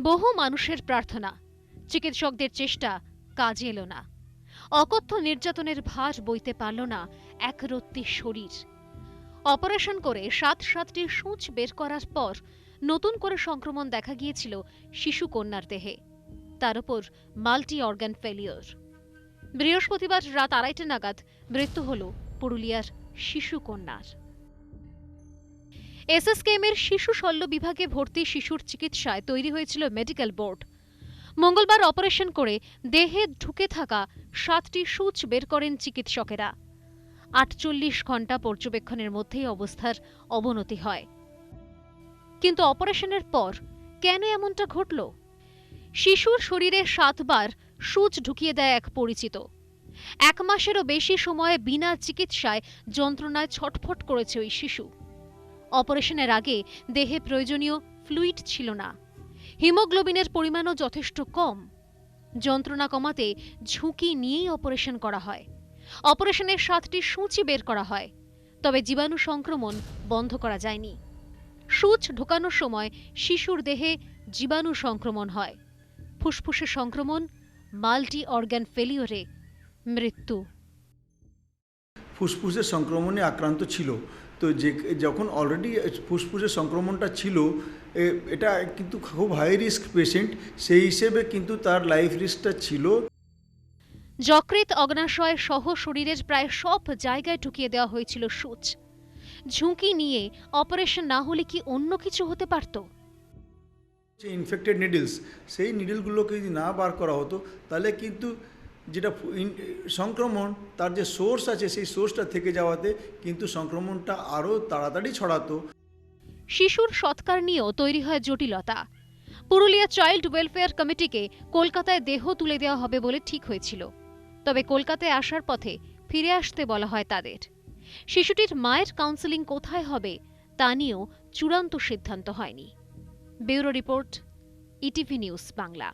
বহু মানুষের প্রার্থনা, চিকিৎসকদের চেষ্টা কাজে এলো না। অকথ্য নির্যাতনের ভার বইতে পারল না একরত্তি শরীর। অপারেশন করে 7টি সূঁচ বের করার পর নতুন করে সংক্রমণ দেখা গিয়েছিল শিশু কন্যার দেহে, তার উপর মাল্টি অর্গান ফেলিওর। বৃহস্পতিবার রাত 2:30 নাগাদ মৃত্যু হল পুরুলিয়ার শিশু কন্যার। এসএসকেএমের শিশু শল্য বিভাগে ভর্তি শিশুর চিকিৎসায় তৈরি হয়েছিল মেডিকেল বোর্ড। মঙ্গলবার অপারেশন করে দেহে ঢুকে থাকা 7টি সূঁচ বের করেন চিকিৎসকেরা। 48 ঘণ্টা পর্যবেক্ষণের মধ্যেই অবস্থার অবনতি হয়। কিন্তু অপারেশনের পর কেন এমনটা ঘটল? শিশুর শরীরে 7 বার সূঁচ ঢুকিয়ে দেয় এক পরিচিত। 1 মাসেরও বেশি সময়ে বিনা চিকিৎসায় যন্ত্রণায় ছটফট করেছে ওই শিশু। অপারেশনের আগে দেহে প্রয়োজনীয় ফ্লুইড ছিল না, হিমোগ্লোবিনের পরিমাণও যথেষ্ট কম। যন্ত্রণা কমাতে ঝুঁকি নিয়েই অপারেশন করা হয়। অপারেশনের 7টি সূঁচি বের করা হয়, তবে জীবাণু সংক্রমণ বন্ধ করা যায়নি। সূঁচ ঢোকানোর সময় শিশুর দেহে জীবাণু সংক্রমণ হয়, ফুসফুসে সংক্রমণ, মাল্টি অর্গান ফেলিওরে মৃত্যু। ফুসফুসের সংক্রমণে আক্রান্ত ছিল, তো যখন অলরেডি ফুসফুসের সংক্রমণটা ছিল, এটা কিন্তু খুব হাই রিস্ক পেশেন্ট, সেই হিসেবে কিন্তু তার লাইফ রিস্কটা ছিল। যকৃৎ, অগ্নাশয় সহ শরীরের প্রায় সব জায়গায় ঢুকিয়ে দেওয়া হয়েছিল সূঁচ। ঝুঁকি নিয়ে অপারেশন না হলে কি অন্য কিছু হতে পারত? যে ইনফেক্টেড নিডলস, সেই নিডলগুলোকে যদি না বার করা হতো, তাহলে কিন্তু যেটা সংক্রমণ তার যে সোর্স আছে, সেই সোর্সটা থেকে যাওয়াতে কিন্তু সংক্রমণটা আরও তাড়াতাড়ি ছড়াতো। শিশুর সৎকার নিয়েও তৈরি হয় জটিলতা। পুরুলিয়া চাইল্ড ওয়েলফেয়ার কমিটিকে কলকাতায় দেহ তুলে দেওয়া হবে বলে ঠিক হয়েছিল, তবে কলকাতায় আসার পথে ফিরে আসতে বলা হয় তাদের। শিশুটির মায়ের কাউন্সেলিং কোথায় হবে তা নিয়েও চূড়ান্ত সিদ্ধান্ত হয়নি। Bureau report, ETV news Bangla.